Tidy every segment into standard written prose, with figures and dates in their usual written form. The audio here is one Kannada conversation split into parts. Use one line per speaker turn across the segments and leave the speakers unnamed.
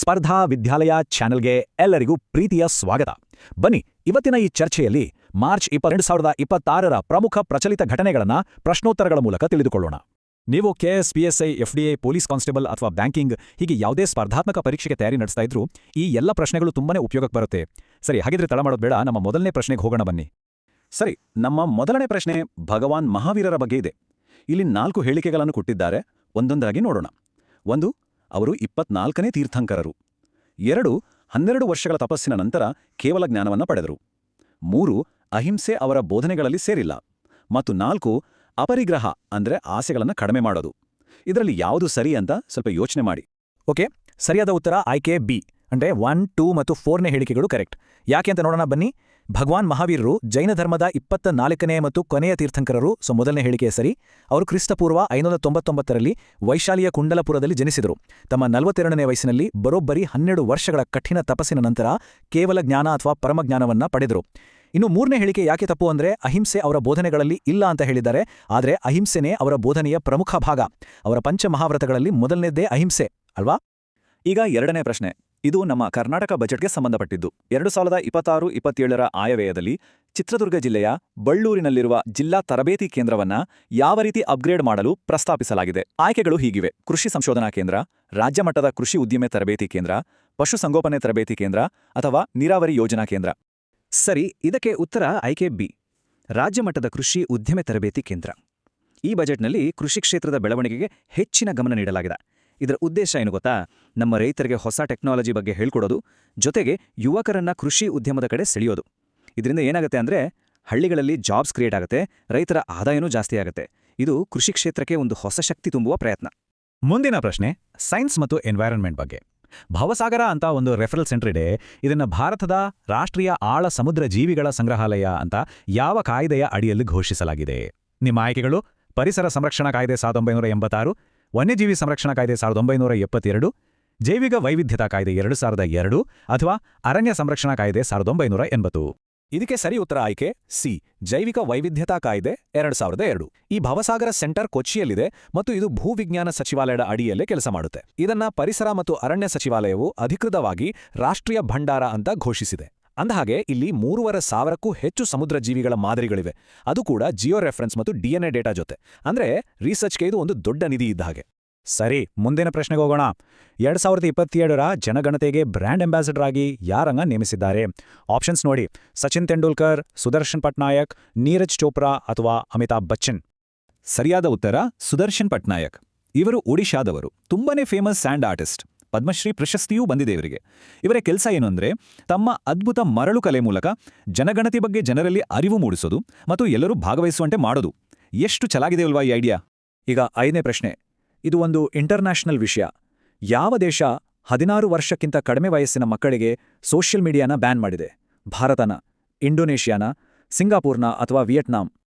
ಸ್ಪರ್ಧಾ ವಿದ್ಯಾಲಯ ಚಾನೆಲ್ಗೆ ಎಲ್ಲರಿಗೂ ಪ್ರೀತಿಯ ಸ್ವಾಗತ. ಬನ್ನಿ, ಇವತ್ತಿನ ಈ ಚರ್ಚೆಯಲ್ಲಿ ಮಾರ್ಚ್ 2026ರ ಪ್ರಮುಖ ಪ್ರಚಲಿತ ಘಟನೆಗಳನ್ನು ಪ್ರಶ್ನೋತ್ತರಗಳ ಮೂಲಕ ತಿಳಿದುಕೊಳ್ಳೋಣ. ನೀವು KS, PSI, FDA, police constable ಅಥವಾ ಬ್ಯಾಂಕಿಂಗ್ ಹೀಗೆ ಯಾವುದೇ ಸ್ಪರ್ಧಾತ್ಮಕ ಪರೀಕ್ಷೆಗೆ ತಯಾರಿ ನಡೆಸ್ತಾ ಇದ್ರೂ ಈ ಎಲ್ಲ ಪ್ರಶ್ನೆಗಳು ತುಂಬಾನೇ ಉಪಯೋಗಕ್ಕೆ ಬರುತ್ತೆ. ಸರಿ, ಹಾಗಿದ್ರೆ ತಡ ಮಾಡೋದು ಬೇಡ, ನಮ್ಮ ಮೊದಲನೇ ಪ್ರಶ್ನೆಗೆ ಹೋಗೋಣ ಬನ್ನಿ. ಸರಿ, ನಮ್ಮ ಮೊದಲನೇ ಪ್ರಶ್ನೆ ಭಗವಾನ್ ಮಹಾವೀರರ ಬಗ್ಗೆ ಇದೆ. ಇಲ್ಲಿ 4 ಹೇಳಿಕೆಗಳನ್ನು ಕೊಟ್ಟಿದ್ದಾರೆ, ಒಂದೊಂದಾಗಿ ನೋಡೋಣ. 1, ಅವರು 24ನೇ ತೀರ್ಥಂಕರರು. 2, 12 ವರ್ಷಗಳ ತಪಸ್ಸಿನ ನಂತರ ಕೇವಲ ಜ್ಞಾನವನ್ನು ಪಡೆದರು. 3, ಅಹಿಂಸೆ ಅವರ ಬೋಧನೆಗಳಲ್ಲಿ ಸೇರಿಲ್ಲ. ಮತ್ತು 4, ಅಪರಿಗ್ರಹ ಅಂದ್ರೆ ಆಸೆಗಳನ್ನು ಕಡಿಮೆ ಮಾಡೋದು. ಇದರಲ್ಲಿ ಯಾವುದು ಸರಿ ಅಂತ ಸ್ವಲ್ಪ ಯೋಚನೆ ಮಾಡಿ. ಓಕೆ, ಸರಿಯಾದ ಉತ್ತರ ಆಯ್ಕೆ ಬಿ, ಅಂದ್ರೆ 1, 2 ಮತ್ತು 4ನೇ ಹೇಳಿಕೆಗಳು ಕರೆಕ್ಟ್. ಯಾಕೆ ಅಂತ ನೋಡೋಣ ಬನ್ನಿ. ಭಗವಾನ್ ಮಹಾವೀರರು ಜೈನ ಧರ್ಮದ 24ನೇ ಮತ್ತು ಕೊನೆಯ ತೀರ್ಥಂಕರರು. ಮೊದಲನೇ ಹೇಳಿಕೆ ಸರಿ. ಅವರು ಕ್ರಿಸ್ತಪೂರ್ವ 599ರಲ್ಲಿ ವೈಶಾಲಿಯ ಕುಂಡಲಪುರದಲ್ಲಿ ಜನಿಸಿದರು. ತಮ್ಮ 42ನೇ ವಯಸ್ಸಿನಲ್ಲಿ ಬರೋಬ್ಬರಿ 12 ವರ್ಷಗಳ ಕಠಿಣ ತಪಸ್ಸಿನ ನಂತರ ಕೇವಲ ಜ್ಞಾನ ಅಥವಾ ಪರಮಜ್ಞಾನವನ್ನ ಪಡೆದರು. ಇನ್ನು 3ನೇ ಹೇಳಿಕೆ ಯಾಕೆ ತಪ್ಪು ಅಂದ್ರೆ ಅಹಿಂಸೆ ಅವರ ಬೋಧನೆಗಳಲ್ಲಿ ಇಲ್ಲ ಅಂತ ಹೇಳಿದ್ದಾರೆ. ಆದರೆ ಅಹಿಂಸೆನೇ ಅವರ ಬೋಧನೆಯ ಪ್ರಮುಖ ಭಾಗ. ಅವರ ಪಂಚಮಹಾವ್ರತಗಳಲ್ಲಿ ಮೊದಲನೇದ್ದೇ ಅಹಿಂಸೆ ಅಲ್ವಾ? ಈಗ 2ನೇ ಪ್ರಶ್ನೆ. ಇದು ನಮ್ಮ ಕರ್ನಾಟಕ ಬಜೆಟ್ಗೆ ಸಂಬಂಧಪಟ್ಟಿದ್ದು. 2026-27ರ ಆಯವ್ಯಯದಲ್ಲಿ ಚಿತ್ರದುರ್ಗ ಜಿಲ್ಲೆಯ ಬಳ್ಳೂರಿನಲ್ಲಿರುವ ಜಿಲ್ಲಾ ತರಬೇತಿ ಕೇಂದ್ರವನ್ನ ಯಾವ ರೀತಿ ಅಪ್ಗ್ರೇಡ್ ಮಾಡಲು ಪ್ರಸ್ತಾಪಿಸಲಾಗಿದೆ? ಆಯ್ಕೆಗಳು ಹೀಗಿವೆ: ಕೃಷಿ ಸಂಶೋಧನಾ ಕೇಂದ್ರ, ರಾಜ್ಯ ಮಟ್ಟದ ಕೃಷಿ ಉದ್ಯಮೆ ತರಬೇತಿ ಕೇಂದ್ರ, ಪಶುಸಂಗೋಪನೆ ತರಬೇತಿ ಕೇಂದ್ರ ಅಥವಾ ನೀರಾವರಿ ಯೋಜನಾ ಕೇಂದ್ರ. ಸರಿ, ಇದಕ್ಕೆ ಉತ್ತರ ಆಯ್ಕೆ ಬಿ, ರಾಜ್ಯ ಮಟ್ಟದ ಕೃಷಿ ಉದ್ಯಮೆ ತರಬೇತಿ ಕೇಂದ್ರ. ಈ ಬಜೆಟ್ನಲ್ಲಿ ಕೃಷಿ ಕ್ಷೇತ್ರದ ಬೆಳವಣಿಗೆಗೆ ಹೆಚ್ಚಿನ ಗಮನ ನೀಡಲಾಗಿದೆ. ಇದರ ಉದ್ದೇಶ ಏನು ಗೊತ್ತಾ? ನಮ್ಮ ರೈತರಿಗೆ ಹೊಸ ಟೆಕ್ನಾಲಜಿ ಬಗ್ಗೆ ಹೇಳ್ಕೊಡೋದು, ಜೊತೆಗೆ ಯುವಕರನ್ನ ಕೃಷಿ ಉದ್ಯಮದ ಕಡೆ ಸೆಳೆಯೋದು. ಇದರಿಂದ ಏನಾಗುತ್ತೆ ಅಂದ್ರೆ ಹಳ್ಳಿಗಳಲ್ಲಿ ಜಾಬ್ಸ್ ಕ್ರಿಯೇಟ್ ಆಗುತ್ತೆ, ರೈತರ ಆದಾಯನೂ ಜಾಸ್ತಿ ಆಗುತ್ತೆ. ಇದು ಕೃಷಿ ಕ್ಷೇತ್ರಕ್ಕೆ ಒಂದು ಹೊಸ ಶಕ್ತಿ ತುಂಬುವ ಪ್ರಯತ್ನ. ಮುಂದಿನ ಪ್ರಶ್ನೆ ಸೈನ್ಸ್ ಮತ್ತು ಎನ್ವೈರನ್ಮೆಂಟ್ ಬಗ್ಗೆ. ಭವಸಾಗರ ಅಂತ ಒಂದು ರೆಫರಲ್ ಸೆಂಟರ್ ಇದೆ. ಇದನ್ನ ಭಾರತದ ರಾಷ್ಟ್ರೀಯ ಆಳ ಸಮುದ್ರ ಜೀವಿಗಳ ಸಂಗ್ರಹಾಲಯ ಅಂತ ಯಾವ ಕಾಯ್ದೆಯ ಅಡಿಯಲ್ಲಿ ಘೋಷಿಸಲಾಗಿದೆ? ನಿಮ್ಮ ಆಯ್ಕೆಗಳು: ಪರಿಸರ ಸಂರಕ್ಷಣಾ ಕಾಯ್ದೆ 1986, ವನ್ಯಜೀವಿ ಸಂರಕ್ಷಣಾ ಕಾಯ್ದೆ 1972, ಜೈವಿಕ ವೈವಿಧ್ಯತಾ ಕಾಯ್ದೆ 2002 ಅಥವಾ ಅರಣ್ಯ ಸಂರಕ್ಷಣಾ ಕಾಯ್ದೆ 1980. ಇದಕ್ಕೆ ಸರಿ ಉತ್ತರ ಆಯ್ಕೆ ಸಿ, ಜೈವಿಕ ವೈವಿಧ್ಯತಾ ಕಾಯ್ದೆ 2002. ಈ ಭವಸಾಗರ ಸೆಂಟರ್ ಕೊಚ್ಚಿಯಲ್ಲಿದೆ ಮತ್ತು ಇದು ಭೂವಿಜ್ಞಾನ ಸಚಿವಾಲಯದ ಅಡಿಯಲ್ಲೇ ಕೆಲಸ ಮಾಡುತ್ತೆ. ಇದನ್ನ ಪರಿಸರ ಮತ್ತು ಅರಣ್ಯ ಸಚಿವಾಲಯವು ಅಧಿಕೃತವಾಗಿ ರಾಷ್ಟ್ರೀಯ ಭಂಡಾರ ಅಂತ ಘೋಷಿಸಿದೆ. ಅಂದಹಾಗೆ ಇಲ್ಲಿ 3500ಕ್ಕೂ ಹೆಚ್ಚು ಸಮುದ್ರ ಜೀವಿಗಳ ಮಾದರಿಗಳಿವೆ, ಅದು ಕೂಡ ಜಿಯೋ ರೆಫರೆನ್ಸ್ ಮತ್ತು DNA ಡೇಟಾ ಜೊತೆ. ಅಂದ್ರೆ ರಿಸರ್ಚ್ಗೆ ಇದು ಒಂದು ದೊಡ್ಡ ನಿಧಿ ಇದ್ದ ಹಾಗೆ. ಸರಿ, ಮುಂದಿನ ಪ್ರಶ್ನೆಗೆ ಹೋಗೋಣ. 2027ರ ಜನಗಣತಿಗೆ ಬ್ರ್ಯಾಂಡ್ ಅಂಬಾಸಿಡರ್ ಆಗಿ ಯಾರನ್ನ ನೇಮಿಸಿದ್ದಾರೆ? ಆಪ್ಷನ್ಸ್ ನೋಡಿ: ಸಚಿನ್ ತೆಂಡೂಲ್ಕರ್, ಸುದರ್ಶನ್ ಪಟ್ನಾಯಕ್, ನೀರಜ್ ಚೋಪ್ರಾ ಅಥವಾ ಅಮಿತಾಬ್ ಬಚ್ಚನ್. ಸರಿಯಾದ ಉತ್ತರ ಸುದರ್ಶನ್ ಪಟ್ನಾಯಕ್. ಇವರು ಒಡಿಶಾದವರು, ತುಂಬಾನೇ ಫೇಮಸ್ ಸ್ಯಾಂಡ್ ಆರ್ಟಿಸ್ಟ್. ಪದ್ಮಶ್ರೀ ಪ್ರಶಸ್ತಿಯೂ ಬಂದಿದೆ ಇವರಿಗೆ. ಇವರ ಕೆಲಸ ಏನು ಅಂದ್ರೆ ತಮ್ಮ ಅದ್ಭುತ ಮರಳು ಕಲೆ ಮೂಲಕ ಜನಗಣತಿ ಬಗ್ಗೆ ಜನರಲ್ಲಿ ಅರಿವು ಮೂಡಿಸೋದು ಮತ್ತು ಎಲ್ಲರೂ ಭಾಗವಹಿಸುವಂತೆ ಮಾಡೋದು. ಎಷ್ಟು ಚೆನ್ನಾಗಿದೆ ಅಲ್ವಾ ಈ ಐಡಿಯಾ? ಈಗ 5ನೇ ಪ್ರಶ್ನೆ. ಇದು ಒಂದು ಇಂಟರ್ನ್ಯಾಷನಲ್ ವಿಷಯ. ಯಾವ ದೇಶ 16 ವರ್ಷಕ್ಕಿಂತ ಕಡಿಮೆ ವಯಸ್ಸಿನ ಮಕ್ಕಳಿಗೆ ಸೋಷಿಯಲ್ ಮೀಡಿಯಾನ ಬ್ಯಾನ್ ಮಾಡಿದೆ? ಭಾರತನ, ಇಂಡೋನೇಷ್ಯಾನ, ಸಿಂಗಾಪುರ್ನ ಅಥವಾ ವಿಯೆಟ್ನಾಂ?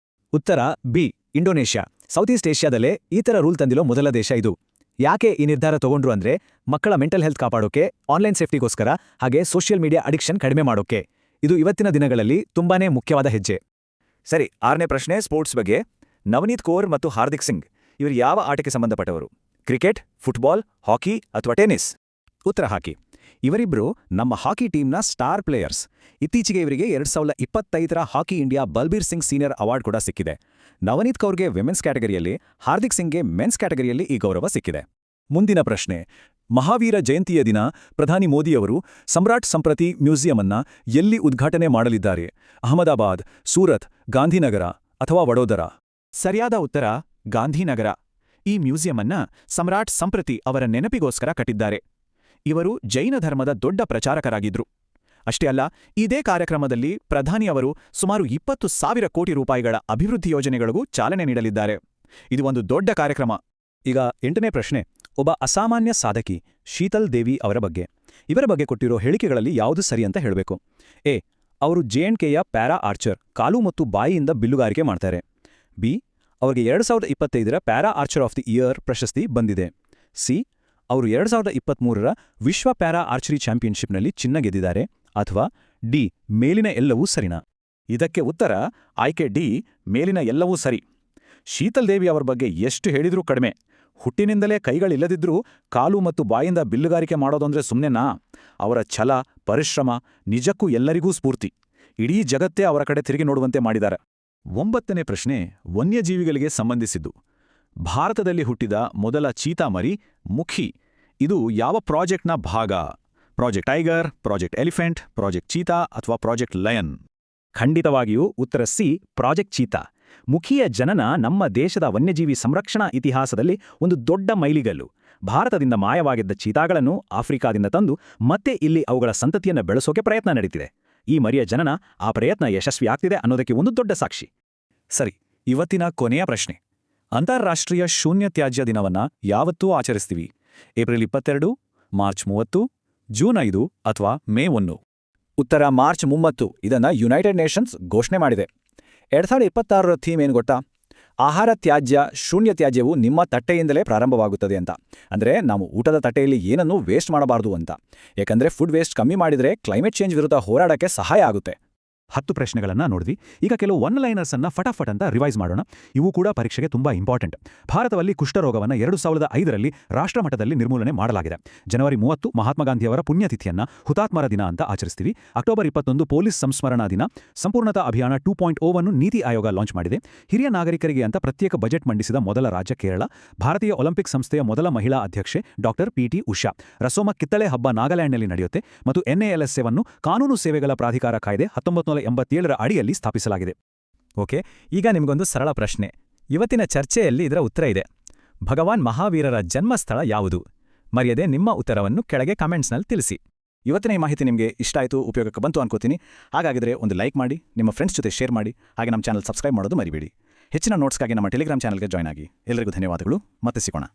ಉತ್ತರ ಬಿ, ಇಂಡೋನೇಷ್ಯಾ. ಸೌತ್ ಈಸ್ಟ್ ಏಷ್ಯಾದಲ್ಲೇ ಈ ಥರ ರೂಲ್ ತಂದಿರೋ ಮೊದಲ ದೇಶ ಇದು. ಯಾಕೆ ಈ ನಿರ್ಧಾರ ತಗೊಂಡ್ರು ಅಂದ್ರೆ ಮಕ್ಕಳ ಮೆಂಟಲ್ ಹೆಲ್ತ್ ಕಾಪಾಡೋಕೆ, ಆನ್ಲೈನ್ ಸೇಫ್ಟಿಗೋಸ್ಕರ, ಹಾಗೆ ಸೋಷಿಯಲ್ ಮೀಡಿಯಾ ಅಡಿಕ್ಷನ್ ಕಡಿಮೆ ಮಾಡೋಕೆ. ಇದು ಇವತ್ತಿನ ದಿನಗಳಲ್ಲಿ ತುಂಬಾನೇ ಮುಖ್ಯವಾದ ಹೆಜ್ಜೆ. ಸರಿ, 6ನೇ ಪ್ರಶ್ನೆ ಸ್ಪೋರ್ಟ್ಸ್ ಬಗ್ಗೆ. ನವನೀತ್ ಕೌರ್ ಮತ್ತು ಹಾರ್ದಿಕ್ ಸಿಂಗ್ ಇವರು ಯಾವ ಆಟಕ್ಕೆ ಸಂಬಂಧಪಟ್ಟವರು? ಕ್ರಿಕೆಟ್, ಫುಟ್ಬಾಲ್, ಹಾಕಿ ಅಥವಾ ಟೆನ್ನಿಸ್? ಉತ್ತರ ಹಾಕಿ. ಇವರಿಬ್ರು ನಮ್ಮ ಹಾಕಿ ಟೀಮ್ನ ಸ್ಟಾರ್ ಪ್ಲೇಯರ್ಸ್. ಇತ್ತೀಚೆಗೆ ಇವರಿಗೆ 2025ರ hockey India Balbir Singh senior award ಕೂಡ ಸಿಕ್ಕಿದೆ. ನವನೀತ್ ಕೌರ್ಗೆ ವಿಮೆನ್ಸ್ ಕ್ಯಾಟಗರಿಯಲ್ಲಿ, ಹಾರ್ದಿಕ್ ಸಿಂಗ್ಗೆ ಮೆನ್ಸ್ ಕ್ಯಾಟಗರಿಯಲ್ಲಿ ಈ ಗೌರವ ಸಿಕ್ಕಿದೆ. ಮುಂದಿನ ಪ್ರಶ್ನೆ. ಮಹಾವೀರ ಜಯಂತಿಯ ದಿನ ಪ್ರಧಾನಿ ಮೋದಿಯವರು ಸಮ್ರಾಟ್ ಸಂಪ್ರತಿ ಮ್ಯೂಸಿಯಂ ಅನ್ನ ಎಲ್ಲಿ ಉದ್ಘಾಟನೆ ಮಾಡಲಿದ್ದಾರೆ? ಅಹಮದಾಬಾದ್, ಸೂರತ್, ಗಾಂಧಿನಗರ ಅಥವಾ ವಡೋದರ? ಸರಿಯಾದ ಉತ್ತರ ಗಾಂಧಿನಗರ. ಈ ಮ್ಯೂಸಿಯಂ ಅನ್ನ ಸಮ್ರಾಟ್ ಸಂಪ್ರತಿ ಅವರ ನೆನಪಿಗೋಸ್ಕರ ಕಟ್ಟಿದ್ದಾರೆ. ಇವರು ಜೈನ ಧರ್ಮದ ದೊಡ್ಡ ಪ್ರಚಾರಕರಾಗಿದ್ರು. ಅಷ್ಟೇ ಅಲ್ಲ, ಇದೇ ಕಾರ್ಯಕ್ರಮದಲ್ಲಿ ಪ್ರಧಾನಿಯವರು ಸುಮಾರು 20,000 ಕೋಟಿ ರೂಪಾಯಿಗಳ ಅಭಿವೃದ್ಧಿ ಯೋಜನೆಗಳಿಗೂ ಚಾಲನೆ ನೀಡಲಿದ್ದಾರೆ. ಇದು ಒಂದು ದೊಡ್ಡ ಕಾರ್ಯಕ್ರಮ. ಈಗ 8ನೇ ಪ್ರಶ್ನೆ. ಒಬ್ಬ ಅಸಾಮಾನ್ಯ ಸಾಧಕಿ ಶೀತಲ್ ದೇವಿ ಅವರ ಬಗ್ಗೆ. ಇವರ ಬಗ್ಗೆ ಕೊಟ್ಟಿರೋ ಹೇಳಿಕೆಗಳಲ್ಲಿ ಯಾವುದು ಸರಿ ಅಂತ ಹೇಳಬೇಕು? ಎ, ಅವರು JNKಯ ಪ್ಯಾರಾ ಆರ್ಚರ್, ಕಾಲು ಮತ್ತು ಬಾಯಿಯಿಂದ ಬಿಲ್ಲುಗಾರಿಕೆ ಮಾಡ್ತಾರೆ. ಬಿ, ಅವರಿಗೆ 2025ರ para archer of the year ಪ್ರಶಸ್ತಿ ಬಂದಿದೆ. ಸಿ, ಅವರು 2023ರ ವಿಶ್ವ ಪ್ಯಾರಾ ಆರ್ಚರಿ ಚಾಂಪಿಯನ್ಶಿಪ್ನಲ್ಲಿ ಚಿನ್ನ ಗೆದ್ದಿದ್ದಾರೆ. ಅಥವಾ ಡಿ, ಮೇಲಿನ ಎಲ್ಲವೂ ಸರಿನಾ? ಇದಕ್ಕೆ ಉತ್ತರ ಆಯ್ಕೆ ಡಿ, ಮೇಲಿನ ಎಲ್ಲವೂ ಸರಿ. ಶೀತಲ್ ದೇವಿ ಅವರ ಬಗ್ಗೆ ಎಷ್ಟು ಹೇಳಿದ್ರೂ ಕಡಿಮೆ. ಹುಟ್ಟಿನಿಂದಲೇ ಕೈಗಳಿಲ್ಲದಿದ್ರೂ ಕಾಲು ಮತ್ತು ಬಾಯಿಂದ ಬಿಲ್ಲುಗಾರಿಕೆ ಮಾಡೋದಂದ್ರೆ ಸುಮ್ನೆನಾ? ಅವರ ಛಲ, ಪರಿಶ್ರಮ ನಿಜಕ್ಕೂ ಎಲ್ಲರಿಗೂ ಸ್ಫೂರ್ತಿ. ಇಡೀ ಜಗತ್ತೇ ಅವರ ಕಡೆ ತಿರುಗಿ ನೋಡುವಂತೆ ಮಾಡಿದ್ದಾರೆ. 9ನೇ ಪ್ರಶ್ನೆ ವನ್ಯಜೀವಿಗಳಿಗೆ ಸಂಬಂಧಿಸಿದ್ದು. ಭಾರತದಲ್ಲಿ ಹುಟ್ಟಿದ ಮೊದಲ ಚೀತಾ ಮರಿ ಮುಖಿ. ಇದು ಯಾವ ಪ್ರಾಜೆಕ್ಟ್ನ ಭಾಗ? Project tiger, project elephant, project cheetah ಅಥವಾ ಪ್ರಾಜೆಕ್ಟ್ ಲಯನ್?
ಖಂಡಿತವಾಗಿಯೂ ಉತ್ತರ ಸಿ, ಪ್ರಾಜೆಕ್ಟ್ ಚೀತಾ. ಮುಖಿಯ ಜನನ ನಮ್ಮ ದೇಶದ ವನ್ಯಜೀವಿ ಸಂರಕ್ಷಣಾ ಇತಿಹಾಸದಲ್ಲಿ ಒಂದು ದೊಡ್ಡ ಮೈಲಿಗಲ್ಲು. ಭಾರತದಿಂದ ಮಾಯವಾಗಿದ್ದ ಚೀತಾಗಳನ್ನು ಆಫ್ರಿಕಾದಿಂದ ತಂದು ಮತ್ತೆ ಇಲ್ಲಿ ಅವುಗಳ ಸಂತತಿಯನ್ನು ಬೆಳೆಸೋಕೆ ಪ್ರಯತ್ನ ನಡೀತಿದೆ. ಈ ಮರಿಯ ಜನನ ಆ ಪ್ರಯತ್ನ ಯಶಸ್ವಿಯಾಗ್ತಿದೆ ಅನ್ನೋದಕ್ಕೆ ಒಂದು ದೊಡ್ಡ ಸಾಕ್ಷಿ.
ಸರಿ, ಇವತ್ತಿನ ಕೊನೆಯ ಪ್ರಶ್ನೆ. ಅಂತಾರಾಷ್ಟ್ರೀಯ ಶೂನ್ಯ ತ್ಯಾಜ್ಯ ದಿನವನ್ನ ಯಾವತ್ತೂ ಆಚರಿಸ್ತೀವಿ? ಏಪ್ರಿಲ್ 22, ಮಾರ್ಚ್ 30, ಜೂನ್ 5 ಅಥವಾ ಮೇ 1? ಉತ್ತರ ಮಾರ್ಚ್ 30. ಇದನ್ನ ಯುನೈಟೆಡ್ ನೇಷನ್ಸ್ ಘೋಷಣೆ ಮಾಡಿದೆ. 2026ರ ಥೀಮ್ ಏನು ಗೊತ್ತಾ? ಆಹಾರ ತ್ಯಾಜ್ಯ ಶೂನ್ಯ ತ್ಯಾಜ್ಯವು ನಿಮ್ಮ ತಟ್ಟೆಯಿಂದಲೇ ಪ್ರಾರಂಭವಾಗುತ್ತದೆ ಅಂತ. ಅಂದರೆ ನಾವು ಊಟದ ತಟ್ಟೆಯಲ್ಲಿ ಏನನ್ನೂ ವೇಸ್ಟ್ ಮಾಡಬಾರ್ದು ಅಂತ. ಯಾಕಂದ್ರೆ ಫುಡ್ ವೇಸ್ಟ್ ಕಮ್ಮಿ ಮಾಡಿದ್ರೆ ಕ್ಲೈಮೇಟ್ ಚೇಂಜ್ ವಿರುದ್ಧ ಹೋರಾಡಕ್ಕೆ ಸಹಾಯ ಆಗುತ್ತೆ.
10 ಪ್ರಶ್ನೆಗಳನ್ನ ನೋಡಿದ್ವಿ. ಈಗ ಕೆಲವು ಒನ್ ಲೈನರ್ಸ್ ಅನ್ನ ಫಟಾಫಟ್ ಅಂತ ರಿವೈಸ್ ಮಾಡೋಣ. ಇವು ಕೂಡ ಪರೀಕ್ಷೆಗೆ ತುಂಬಾ ಇಂಪಾರ್ಟೆಂಟ್. ಭಾರತದಲ್ಲಿ ಕುಷ್ಠರೋಗವನ್ನು 2005ರಲ್ಲಿ ರಾಷ್ಟ್ರಮಟ್ಟದಲ್ಲಿ ನಿರ್ಮೂಲನೆ ಮಾಡಲಾಗಿದೆ. ಜನವರಿ 30 ಮಹಾತ್ಮ ಗಾಂಧಿಯವರ ಪುಣ್ಯತಿಥಿಯನ್ನ ಹುತಾತ್ಮರ ದಿನ ಅಂತ ಆಚರಿಸ್ತೀವಿ. ಅಕ್ಟೋಬರ್ 21 ಪೊಲೀಸ್ ಸಂಸ್ಮರಣಾ ದಿನ. ಸಂಪೂರ್ಣತಾ ಅಭಿಯಾನ 2.0ವನ್ನು ನೀತಿ ಆಯೋಗ ಲಾಂಚ್ ಮಾಡಿದೆ. ಹಿರಿಯ ನಾಗರಿಕರಿಗೆ ಅಂತ ಪ್ರತ್ಯೇಕ ಬಜೆಟ್ ಮಂಡಿಸಿದ ಮೊದಲ ರಾಜ್ಯ ಕೇರಳ. ಭಾರತೀಯ ಒಲಿಂಪಿಕ್ ಸಂಸ್ಥೆಯ ಮೊದಲ ಮಹಿಳಾ ಅಧ್ಯಕ್ಷೆ ಡಾಕ್ಟರ್ PT ಉಷಾ. ರಸೋಮ ಕಿತ್ತಳೆ ಹಬ್ಬ ನಾಗಾಲ್ಯಾಂಡ್ನಲ್ಲಿ ನಡೆಯುತ್ತೆ. ಮತ್ತು NALSAವನ್ನು ಕಾನೂನು ಸೇವೆಗಳ ಪ್ರಾಧಿಕಾರ ಕಾಯ್ದೆ 1987ರ ಅಡಿಯಲ್ಲಿ ಸ್ಥಾಪಿಸಲಾಗಿದೆ.
ಓಕೆ, ಈಗ ನಿಮಗೊಂದು ಸರಳ ಪ್ರಶ್ನೆ. ಇವತ್ತಿನ ಚರ್ಚೆಯಲ್ಲಿ ಇದರ ಉತ್ತರ ಇದೆ. ಭಗವಾನ್ ಮಹಾವೀರರ ಜನ್ಮಸ್ಥಳ ಯಾವುದು? ಮರೆಯದೆ ನಿಮ್ಮ ಉತ್ತರವನ್ನು ಕೆಳಗೆ ಕಾಮೆಂಟ್ಸ್ನಲ್ಲಿ ತಿಳಿಸಿ. ಇವತ್ತಿನ ಈ ಮಾಹಿತಿ ನಿಮಗೆ ಇಷ್ಟ ಆಯಿತು, ಉಪಯೋಗಕ್ಕೆ ಬಂತು ಅನ್ಕೋತೀನಿ. ಹಾಗಾಗಿದ್ರೆ ಒಂದು ಲೈಕ್ ಮಾಡಿ, ನಿಮ್ಮ ಫ್ರೆಂಡ್ಸ್ ಜೊತೆ ಶೇರ್ ಮಾಡಿ, ಹಾಗೆ ನಮ್ಮ ಚಾನಲ್ ಸಬ್ಸ್ಕ್ರೈಬ್ ಮಾಡೋದು ಮರಿಬೇಡಿ. ಹೆಚ್ಚಿನ ನೋಟ್ಸ್ಗಾಗಿ ನಮ್ಮ ಟೆಲಿಗ್ರಾಮ್ ಚಾನಲ್ಗೆ ಜಾಯ್ನ್ ಆಗಿ. ಎಲ್ಲರಿಗೂ ಧನ್ಯವಾದಗಳು. ಮತ್ತೆ ಸಿಗೋಣ.